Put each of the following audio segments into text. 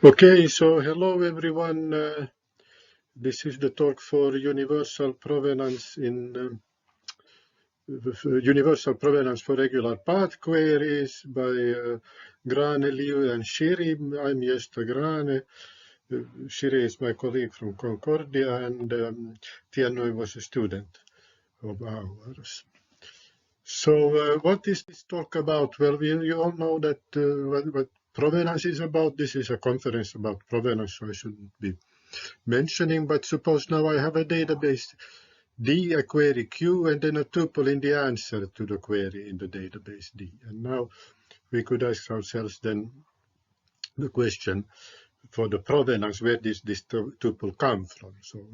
Okay, so hello everyone. This is the talk for universal provenance universal provenance for regular path queries by Grahne, Liu, and Shiri. I'm Gösta Grahne. Shiri is my colleague from Concordia, and Tianui was a student of ours. So what is this talk about? Well, you all know that what provenance is about. This is a conference about provenance, so I shouldn't be mentioning, but suppose now I have a database D, a query Q, and then a tuple in the answer to the query in the database D. And now we could ask ourselves then the question for the provenance, where does this tuple come from? So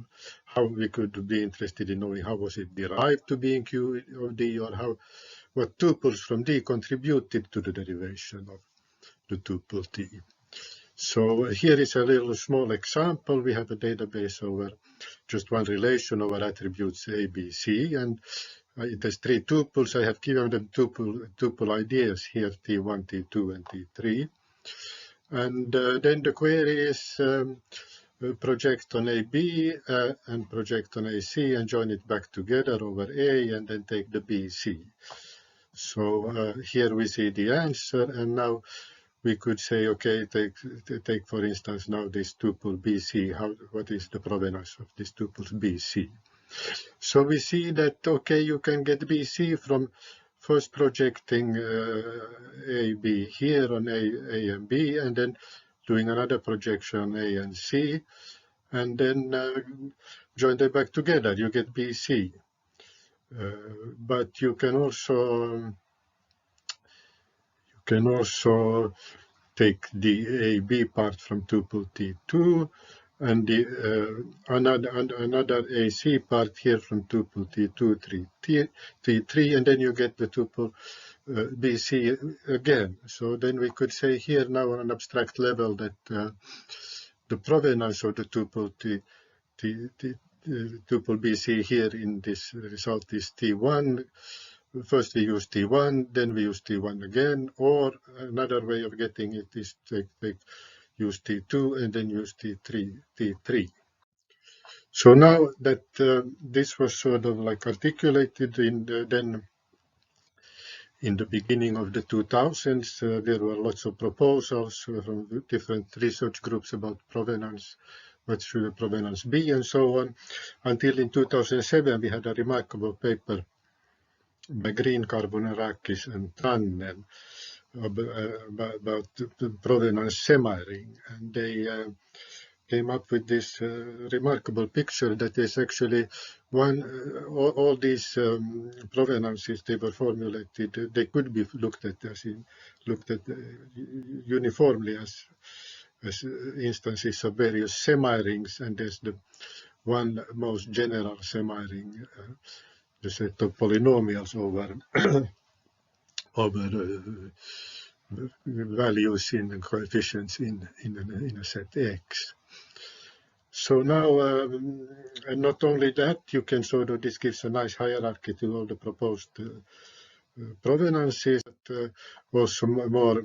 how we could be interested in knowing how was it derived to be in Q of D, or what tuples from D contributed to the derivation of the tuple T. So here is a little small example. We have a database over just one relation over attributes A, B, C, and it has three tuples. I have given them tuple ideas here, T1, T2, and T3. And then the query is project on AB and project on AC and join it back together over A and then take the BC. So here we see the answer, and now we could say, okay, take for instance now this tuple BC. What is the provenance of this tuple BC? So we see that, okay, you can get BC from first projecting AB here on A and B, and then doing another projection A and C, and then join them back together. You get BC. But you can also take the AB part from tuple T2 and the another AC part here from tuple T2, T3, and then you get the tuple BC again. So then we could say here now on an abstract level that the provenance of the tuple tuple BC here in this result is T1. First we use T1, then we use T1 again, or another way of getting it is use T2 and then use T3. So now that this was sort of like articulated then in the beginning of the 2000s, there were lots of proposals from different research groups about provenance, what should the provenance be, and so on, until in 2007 we had a remarkable paper by Grahne, Carbonerakis, and Trannen about the provenance semi-ring, and they came up with this remarkable picture that is actually all these provenances they were formulated. They could be looked at uniformly as instances of various semi-rings, and there's the one most general semi-ring. The set of polynomials over values in coefficients in a set X. So now, and not only that, you can sort of, this gives a nice hierarchy to all the proposed provenances, but also more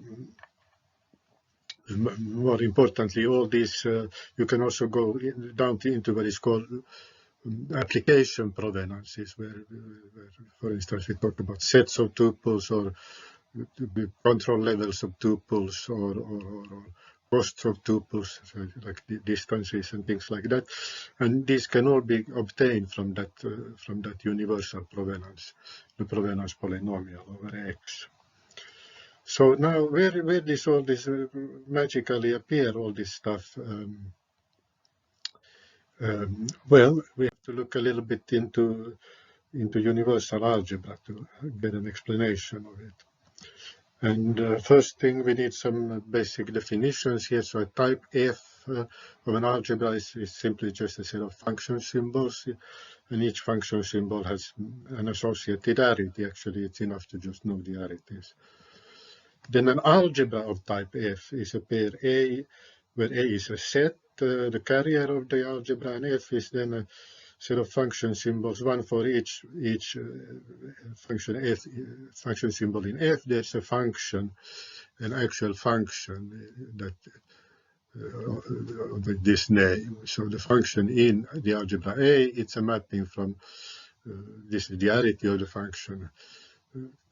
importantly, all these, you can also go down into what is called application provenances, where, for instance, we talk about sets of tuples or control levels of tuples or costs of tuples, so like the distances and things like that. And these can all be obtained from that universal provenance, the provenance polynomial over X. So now, where does all this magically appear, all this stuff? Well, we have to look a little bit into universal algebra to get an explanation of it. And first thing, we need some basic definitions here. So a type F of an algebra is simply just a set of function symbols, and each function symbol has an associated arity. Actually, it's enough to just know the arities. Then an algebra of type F is a pair A, where A is a set, the carrier of the algebra, and F is then a set of function symbols, one for each function symbol in F. There's a function, an actual function that with this name. So the function in the algebra A, it's a mapping from this is the arity of the function,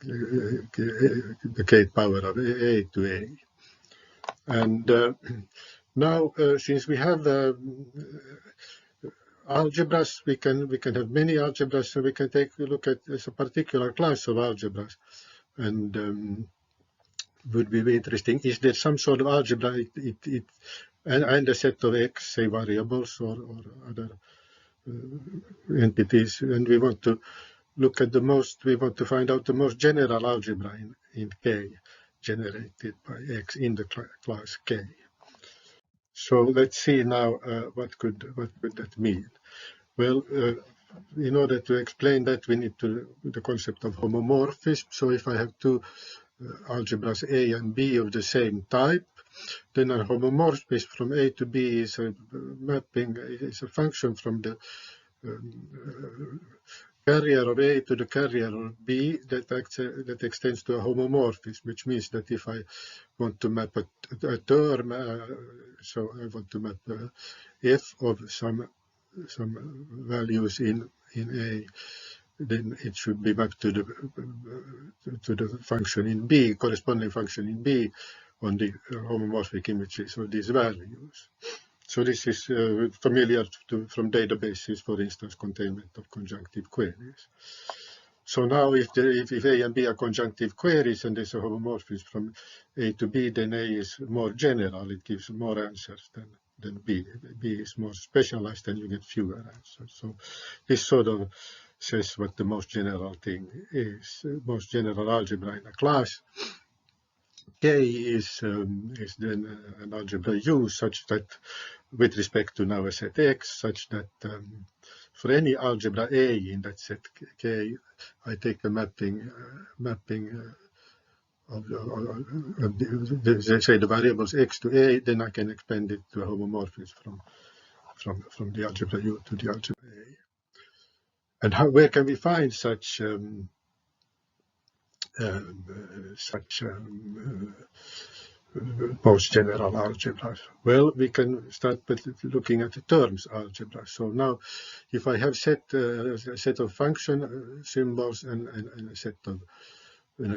the k power of A to A. And now, since we have algebras, we can have many algebras, so we can take a look at a particular class of algebras. And would be interesting, is there some sort of algebra and a set of x, say variables or other entities, and we want to look at we want to find out the most general algebra in K generated by X in the class K. So let's see now what could that mean. Well, in order to explain that, we need the concept of homomorphism. So if I have two algebras A and B of the same type, then a homomorphism from A to B is a mapping, is a function from the carrier of A to the carrier of B that extends to a homomorphism, which means that if I want to map a term, so I want to map f of some values in A, then it should be mapped to the function in B, corresponding function in B, on the homomorphic images of these values. So this is familiar from databases, for instance, containment of conjunctive queries. So now if A and B are conjunctive queries and there's a homomorphism from A to B, then A is more general, it gives more answers than B. B is more specialized and you get fewer answers. So this sort of says what the most general thing is, most general algebra in a class. K is then an algebra U such that, with respect to now a set X, such that for any algebra A in that set K, I take a mapping of say the variables X to A, then I can expand it to a homomorphism from the algebra U to the algebra A. And where can we find such most general algebra? Well, we can start with looking at the terms algebra. So now, if I have a set of function symbols and a set of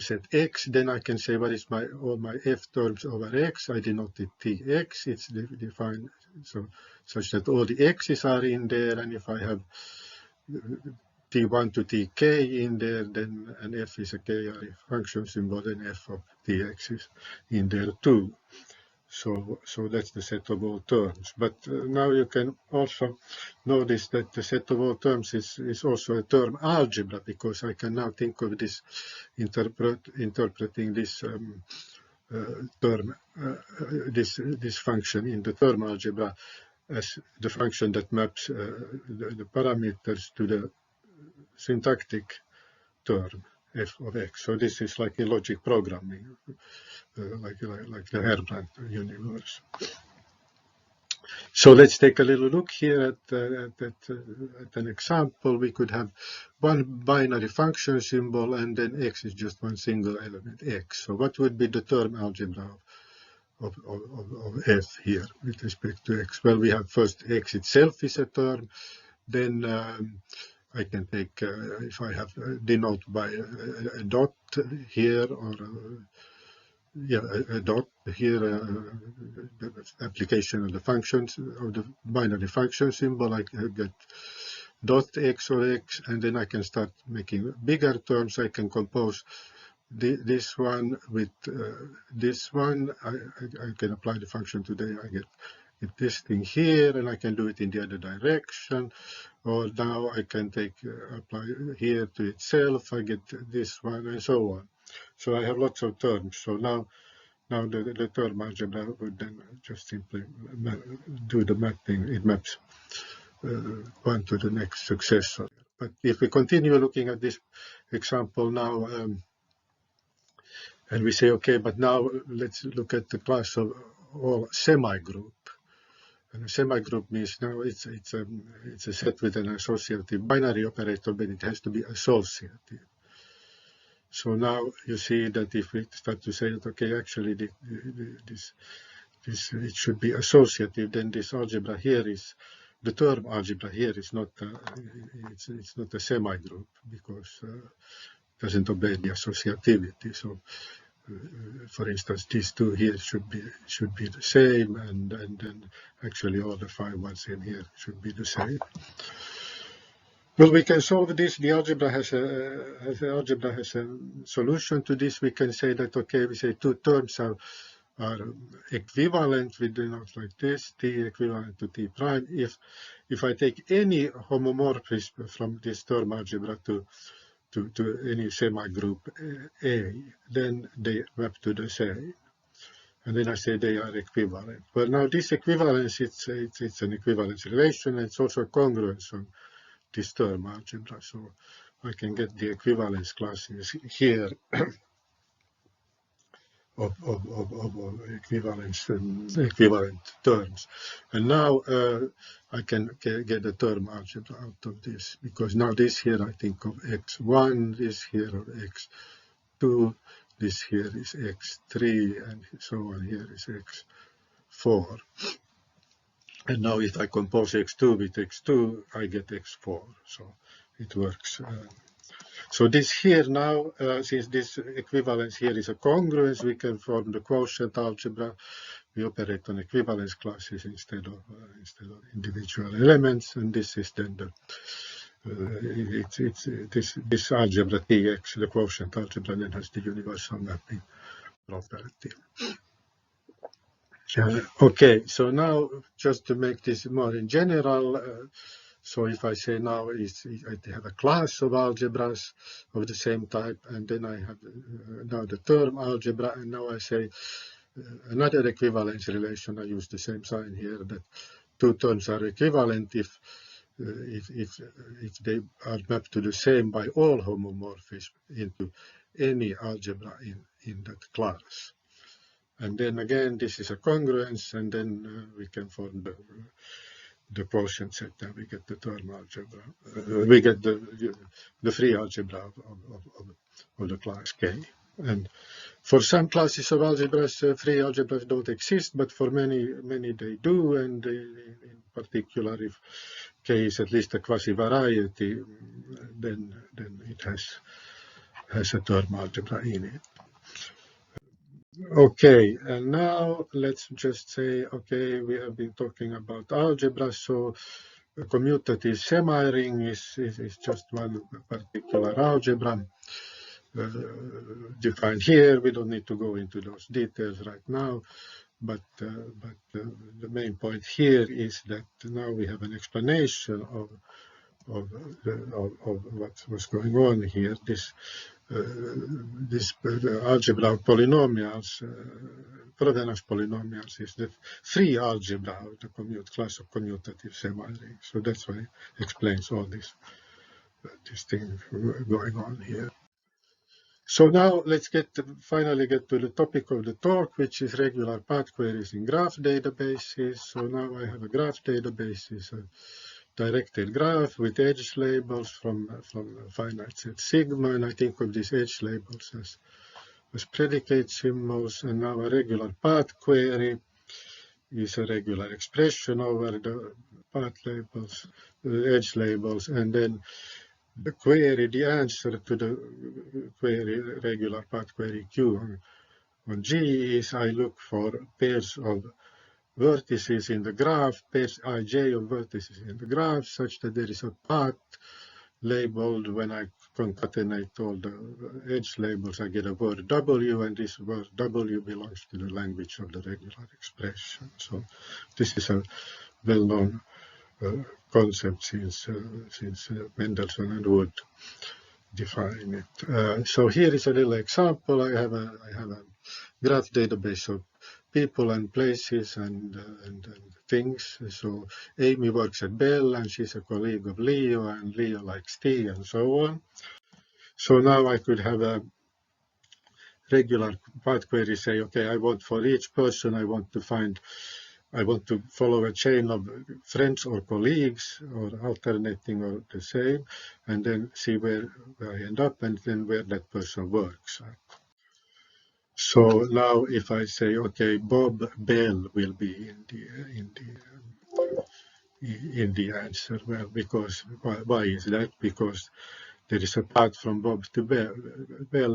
set X, then I can say what is all my f terms over X. I denote it Tx. It's defined such that all the X's are in there, and if I have T1 to Tk in there, then an f is a ki function symbol, then f of Tx is in there too. So that's the set of all terms. But now you can also notice that the set of all terms is also a term algebra, because I can now think of this interpreting this term, this function in the term algebra as the function that maps the parameters to the syntactic term f of x. So this is like in logic programming, like the Herbrand universe. So let's take a little look here at an example. We could have one binary function symbol, and then x is just one single element x. So what would be the term algebra of f here with respect to x? Well, we have first x itself is a term, then I can take, if I have denote by a dot here, or a dot here, the application of the functions, of the binary function symbol, I get dot x or x, and then I can start making bigger terms. I can compose this one with this one. I can apply the function today. I get this thing here, and I can do it in the other direction. Or now I can apply here to itself. I get this one, and so on. So I have lots of terms. So now the term algebra would then just simply do the mapping. It maps one to the next successor. But if we continue looking at this example now, and we say, okay, but now let's look at the class of all semigroup. And a semigroup means now it's a set with an associative binary operator, but it has to be associative. So now you see that if we start to say that, okay, actually this it should be associative, then this algebra here is, the term algebra here is not, it's not a semi-group because it doesn't obey the associativity. So, for instance, these two here should be the same, and then actually all the 5 ones in here should be the same. Well, we can solve this. The algebra has a solution to this. We can say that, okay, we say two terms are equivalent. We denote like this: t equivalent to t prime. If I take any homomorphism from this term algebra to any semi-group A, then they map to the same. And then I say they are equivalent. Well, now this equivalence, it's an equivalence relation, and it's also a congruence on this term algebra. So I can get the equivalence classes here of equivalent terms. And now I can get a term algebra out of this, because now this here I think of x1, this here of x2, this here is x3, and so on here is x4. And now if I compose x2 with x2, I get x4, so it works. So this here now, since this equivalence here is a congruence, we can form the quotient algebra. We operate on equivalence classes instead of individual elements, and this is then this algebra Tx, the quotient algebra, then has the universal mapping property. Okay, so now just to make this more in general, so if I say now I have a class of algebras of the same type, and then I have now the term algebra, and now I say another equivalence relation. I use the same sign here, that two terms are equivalent if they are mapped to the same by all homomorphisms into any algebra in that class. And then again, this is a congruence, and then we can form the quotient set, and we get the term algebra. We get the free algebra of the class K. And for some classes of algebras, free algebras don't exist, but for many they do. And in particular, if K is at least a quasi-variety, then it has a term algebra in it. Okay, and now let's just say, okay, we have been talking about algebra, so a commutative semi-ring is just one particular algebra defined here. We don't need to go into those details right now, but the main point here is that now we have an explanation of what's going on here. This algebra of polynomials, provenance polynomials, is the free algebra of the class of commutative semi-rings. So that's why it explains all this thing going on here. So now let's finally get to the topic of the talk, which is regular path queries in graph databases. So now I have a graph database, is a directed graph with edge labels from finite set sigma, and I think of these edge labels as predicate symbols. And now a regular path query is a regular expression over the path labels, the edge labels, and then the query, the answer to the query, regular path query Q on G is I look for pairs of vertices in the graph, pairs ij of vertices in the graph, such that there is a path labeled. When I concatenate all the edge labels, I get a word W, and this word W belongs to the language of the regular expression. So this is a well-known concept since Mendelssohn and Wood define it. So here is a little example. I have a graph database of people and places and things. So Amy works at Bell, and she's a colleague of Leo, and Leo likes tea, and so on. So now I could have a regular path query, say, okay, I want for each person, I want to follow a chain of friends or colleagues, or alternating or the same, and then see where I end up, and then where that person works. So now if I say, okay, Bob Bell will be in the answer. Well, because why is that? Because there is a path from Bob to Bell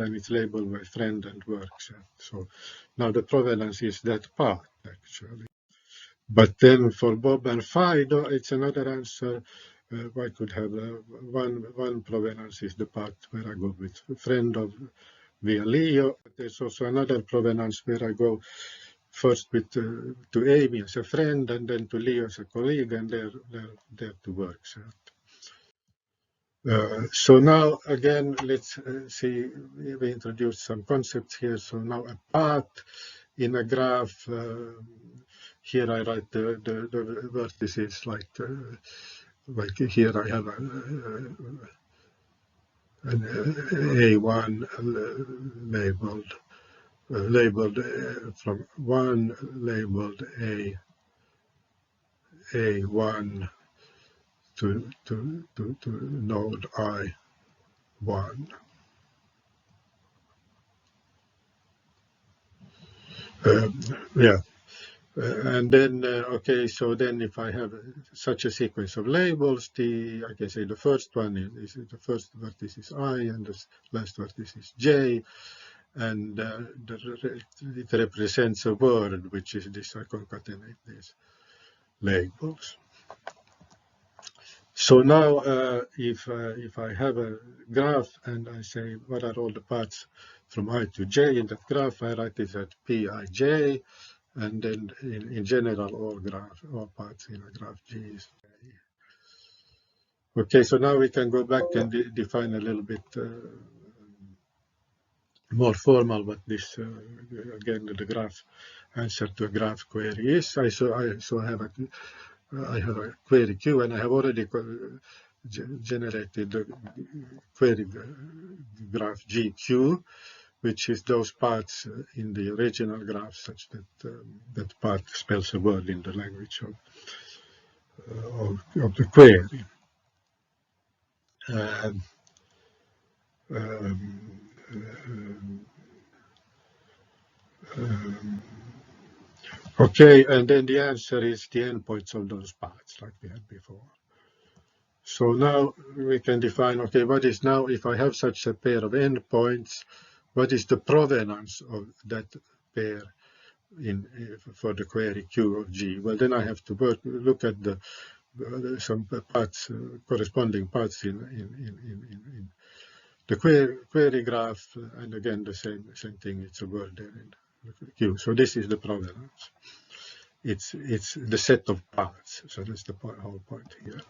and it's labeled by friend and works. So now the provenance is that path actually. But then for Bob and Fido, it's another answer. I could have one provenance is the path where I go with friend of via Leo. There's also another provenance where I go first with to Amy as a friend and then to Leo as a colleague and there to work. So now again, let's see, we introduced some concepts here. So now a path in a graph, here I write the vertices like here I have an A1 labeled from 1 labeled A1 to node I1. Yeah, and then okay, so then if I have such a sequence of labels, I can say the first one is the first vertex is I, and the last vertex is J, and it represents a word, which is this. I concatenate these labels. So now, if I have a graph and I say what are all the paths from I to J in that graph, I write this at Pij, and then in general all paths in a graph G is J. Okay, so now we can go back and define a little bit more formal what this again the graph answer to a graph query is. I have a query queue, and I have already generated the query graph GQ, which is those parts in the original graph such that that part spells a word in the language of the query. Okay, and then the answer is the endpoints of those paths like we had before. So now we can define, okay, what is now, if I have such a pair of endpoints, what is the provenance of that pair for the query Q of G? Well, then I have to look at some parts, corresponding parts in the query graph, and again the same thing. It's a word there in the Q. So this is the provenance. It's the set of parts. So that's the whole point here.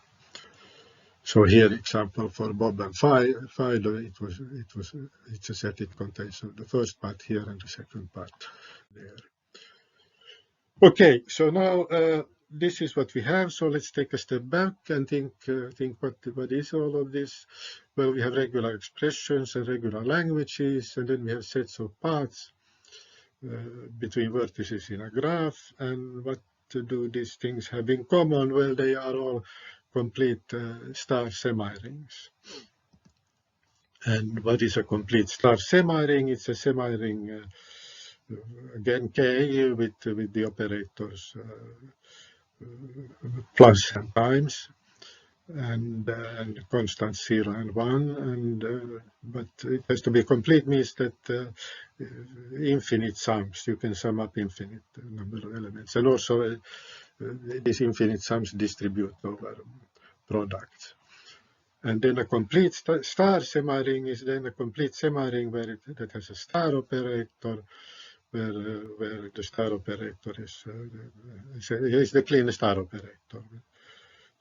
So here, example for Bob and Fido, it's a set. It contains the first part here and the second part there. Okay, so now this is what we have. So let's take a step back and think what is all of this. Well, we have regular expressions and regular languages, and then we have sets of paths between vertices in a graph. And what do these things have in common? Well, they are all complete star semi-rings. And what is a complete star semi-ring? It's a semi-ring, again, K with the operators plus and times, and constant 0 and 1. And but it has to be complete, means that infinite sums. You can sum up infinite number of elements, and also these infinite sums distribute over products. And then a complete star semi-ring is then a complete semi-ring that has a star operator, where the star operator is the clean star operator,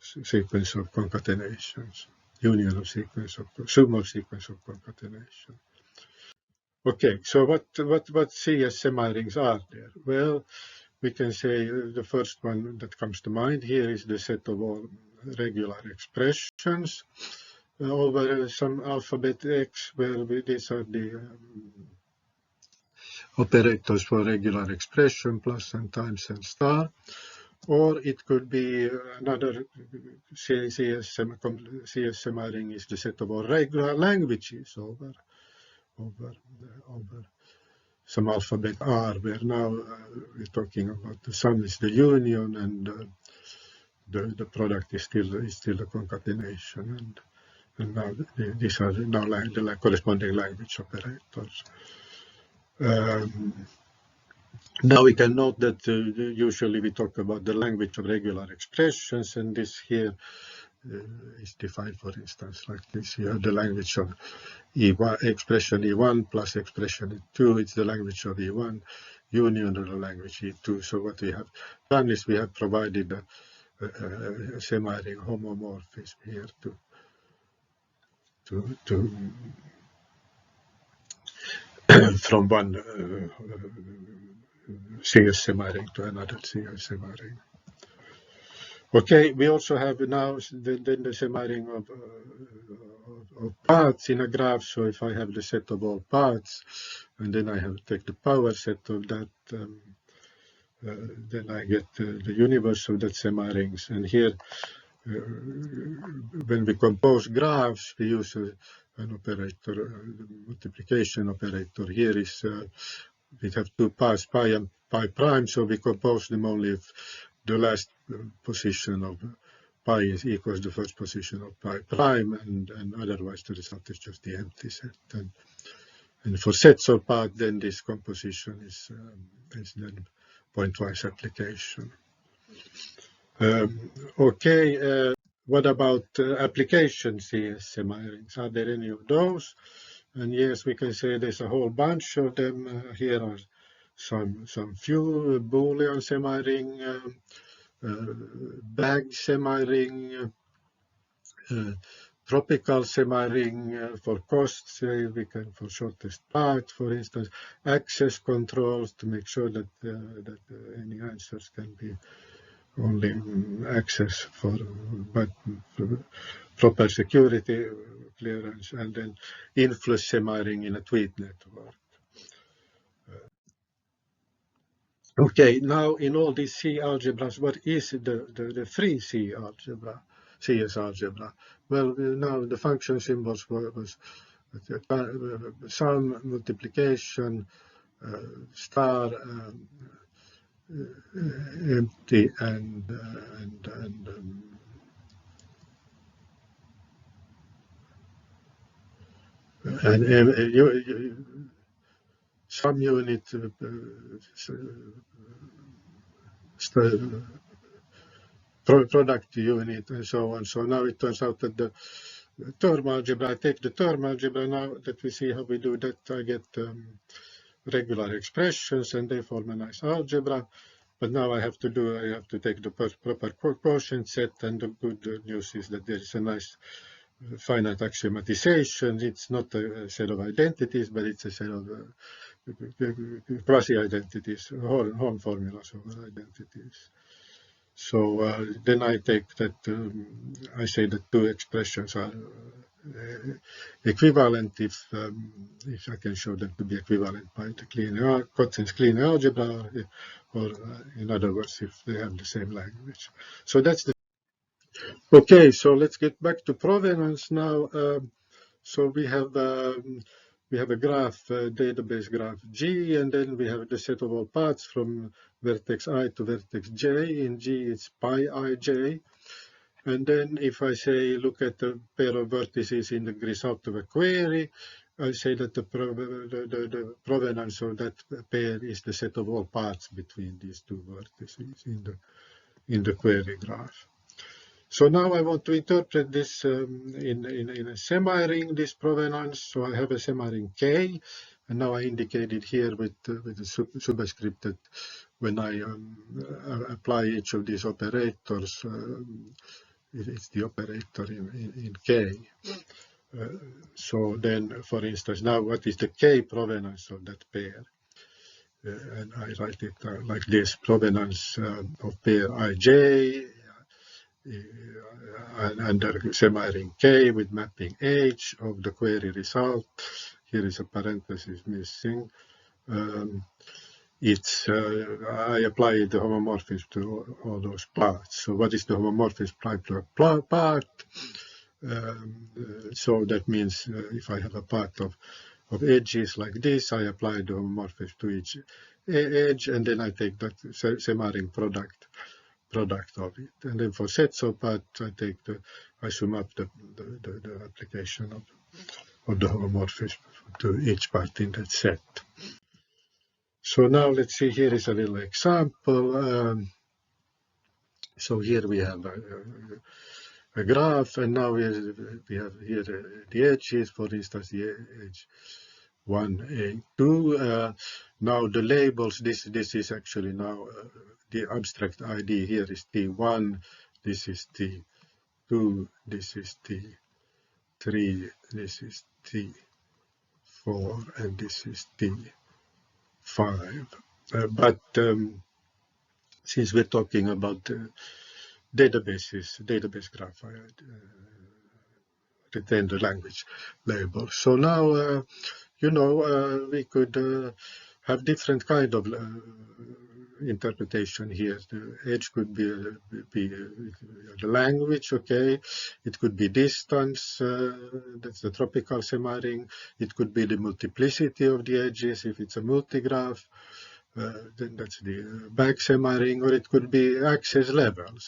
sequence of concatenations, union of sequence of sum of sequence of concatenation. Okay, so what CS semi-rings are there? Well, we can say the first one that comes to mind here is the set of all regular expressions over some alphabet X, where these are the operators for regular expression, plus and times and star. Or it could be another CS semi-ring is the set of all regular languages over some alphabet R, where now we're talking about the sum is the union and the product is still the concatenation, and now these are now the corresponding language operators. Now we can note that usually we talk about the language of regular expressions, and this here is defined, for instance, like this. You have the language of E1, expression E1 plus expression E2. It's the language of E1, union of the language E2. So what we have done is we have provided a semi-ring homomorphism here to from one CS semi-ring to another CS semi-ring. Okay, we also have now the semi-ring of paths in a graph. So if I have the set of all paths, and then I have to take the power set of that, then I get the universe of that semi-rings. And here, when we compose graphs, we use an operator, multiplication operator. Here is we have two paths, pi and pi prime, so we compose them only if the last position of pi is equals the first position of pi prime, and otherwise the result is just the empty set. And for sets of paths, then this composition is then pointwise application. Okay, what about application CS semi-rings? Are there any of those? And yes, we can say there's a whole bunch of them. Here are some few Boolean semi-ring, bag semi-ring, tropical semi-ring for costs. We can for shortest path, for instance, access controls to make sure that any answers can be only access for proper security clearance, and then influence semi-ring in a tweet network. Okay, now in all these C algebras, what is the free C algebra, CS algebra? Well, now the function symbols was sum, multiplication, star, empty, and some unit product unit and so on. So now it turns out that the term algebra, I take the term algebra now that we see how we do that, I get regular expressions and they form a nice algebra. But now I have to take the proper quotient set, and the good news is that there is a nice finite axiomatization. It's not a set of identities, but it's a set of quasi-identities, Horn formulas over identities. So then I take that, I say that two expressions are equivalent if I can show them to be equivalent by the Kotzen's clean algebra, or in other words, if they have the same language. So that's the. Okay, so let's get back to provenance now. So we have a graph, database graph G, and then we have the set of all paths from vertex I to vertex J. In G, it's pi ij. And then if I say, look at the pair of vertices in the result of a query, I say that the provenance of that pair is the set of all paths between these two vertices in the query graph. So now I want to interpret this in a semi-ring, this provenance. So I have a semi-ring K, and now I indicated here with the superscript that when I apply each of these operators, it's the operator in K. So then, for instance, now what is the K provenance of that pair? And I write it like this: provenance of pair Ij under semi-ring K with mapping H of the query result. Here is a parenthesis missing. I apply the homomorphism to all those paths. So what is the homomorphism applied to a path? So that means if I have a path of of edges like this. I apply the homomorphism to each edge, and then I take that semaring product of it. And then for sets of parts, I sum up the application of the homomorphism to each part in that set. So now let's see, here is a little example. So here we have a graph, and now we have here the edges, for instance, the edge 1, 2. Now the labels, this is actually now the abstract ID here is T1, this is T2, this is T3, this is T4, and this is T5. But since we're talking about database graph, I retain the language label. So now, we could have different kind of interpretation here. The edge could be the language, okay. It could be distance, that's the tropical semaring. It could be the multiplicity of the edges if it's a multigraph. Then that's the back semaring, or it could be access level.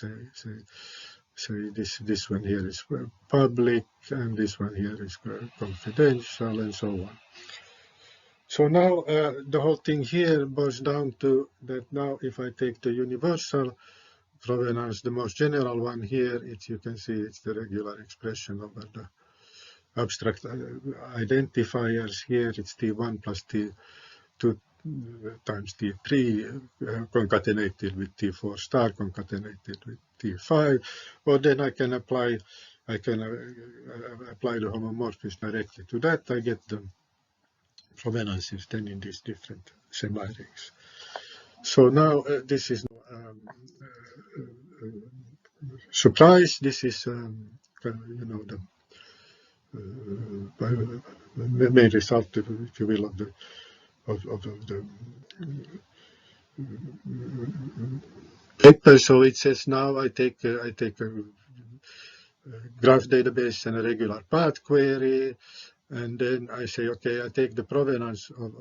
Say this one here is public, and this one here is confidential, and so on. So now the whole thing here boils down to that. Now if I take the universal provenance, the most general one here, you can see it's the regular expression over the abstract identifiers. Here it's T1 plus T2 times T3 concatenated with T4 star concatenated with T5, or then I can apply the homomorphism directly to that. I get the provenances then in these different semarings. So now this is surprise. This is the main result, if you will, of the paper. So it says now I take a graph database and a regular path query, and then I say, okay, I take the provenance of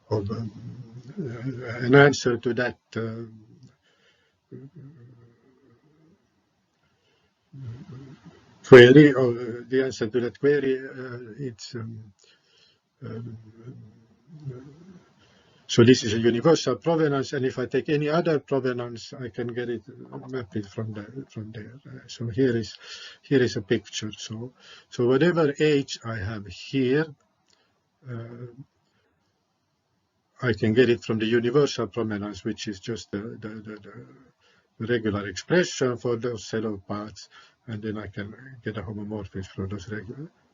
an answer to that query, or the answer to that query. So this is a universal provenance, and if I take any other provenance, I can get it mapped from there. So here is a picture. So whatever age I have here, I can get it from the universal provenance, which is just the regular expression for those set of parts, and then I can get a homomorphism from those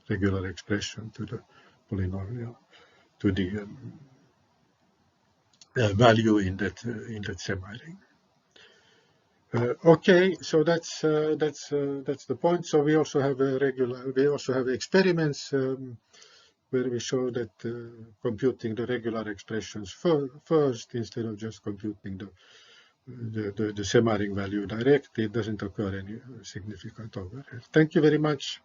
regular expression to the polynomial, to the value in that semaring. Okay, so that's the point. So we also have experiments where we show that computing the regular expressions first instead of just computing the semaring value directly, it doesn't occur any significant overhead. Thank you very much.